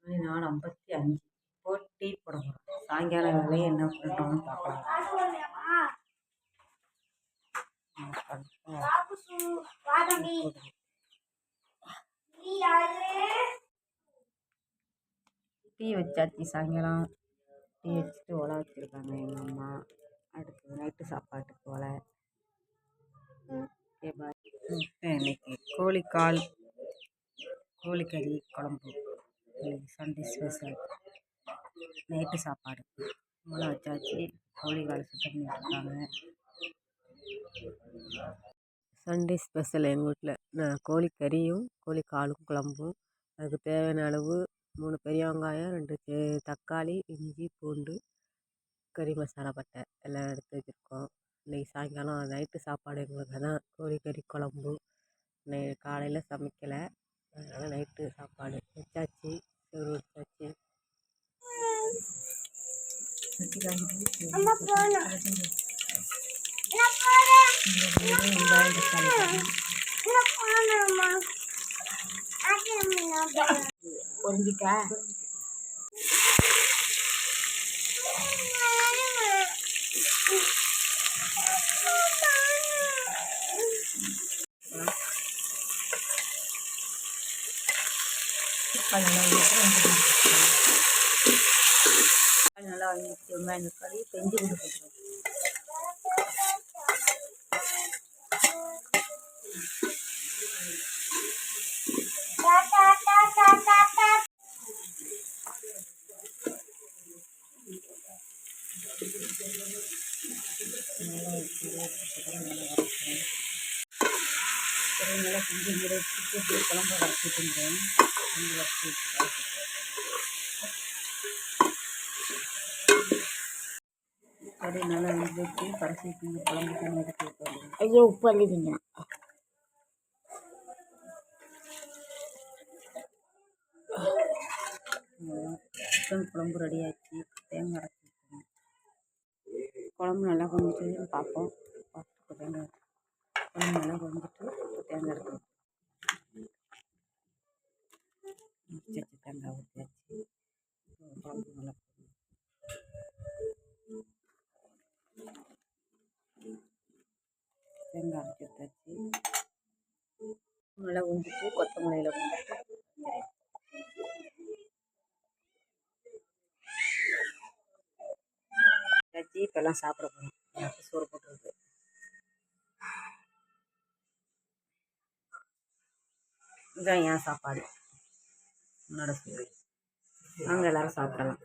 மணி 4:55. இப்போ டீ போட போகிறோம். சாயங்கால வேலையை என்ன பண்ணுறோம்னு பார்க்கலாம். டீ வச்சாச்சு. சாயங்காலம் டீ வச்சுட்டு ஒலை வச்சுருக்காங்க எங்கள் அம்மா. அடுத்தது நைட்டு சாப்பாட்டுக்கு ஒலை. Okay bye. இன்னைக்கு கோழிக்கால் கோழிக்கறி குழம்பு. இன்னைக்கு சண்டே ஸ்பெஷல். நைட்டு சாப்பாடு ஒலை வச்சாச்சு. கோழிக்கால் சுத்தம் பண்ணிட்டுருக்காங்க. சண்டே ஸ்பெஷல் எங்கள் வீட்டில் கோழிக்கறியும் கோழிக்காலும் குழம்பும். அதுக்கு தேவையான அளவு 3 பெரிய வெங்காயம், 2 தக்காளி, இஞ்சி, பூண்டு, கறி மசாலா, பட்டை எல்லாம் எடுத்து வச்சுருக்கோம். இன்றைக்கி சாயங்காலம் நைட்டு சாப்பாடு எங்களுக்கு தான் கோழிக்கறி குழம்பு. காலையில் சமைக்கலை, அதனால் நைட்டு சாப்பாடு வச்சாச்சு. சோறு வச்சாச்சு. பொரிஞ்சிக்கா நல்லா வாங்கிச்சு. வெங்காயம் தக்காளி பெஞ்சு கொண்டு போட்டுருவோம். நல்லா செஞ்சு மூட வச்சுட்டு குழம்பு வச்சுட்டுருந்தேன். குழம்பு வச்சு கறி நல்லா வெந்துட்டு கடைசிக்கு குழம்பு தண்ணி எடுத்து வைப்பாங்க. ஐயோ உப்பு அள்ளிட்டீங்க. சிக்கன் குழம்பு ரெடி ஆச்சு. தேங்காய் அரைச்சி குழம்பு நல்லா கொஞ்சிட்டு பார்ப்போம். தேங்காய் குழம்பு நல்லா கொஞ்சிட்டு தேங்காய் எடுக்கணும். முடிச்சாச்சு. தேங்காய் ஊற்றியாச்சு. குழம்பு நல்லா தேங்காய் அரைச்சி எடுத்தாச்சு. நல்லா ஊஞ்சிட்டு கொத்தமல்லியில் ஊஞ்சிட்டு வச்சு இப்போல்லாம் சாப்பிட போகிறோம். எல்லாத்தையும் சோறு போட்டுருக்கு. இதுதான் ஏன் சாப்பாடு. என்னோட சோறு. நாங்கள் எல்லோரும் சாப்பிடலாம்.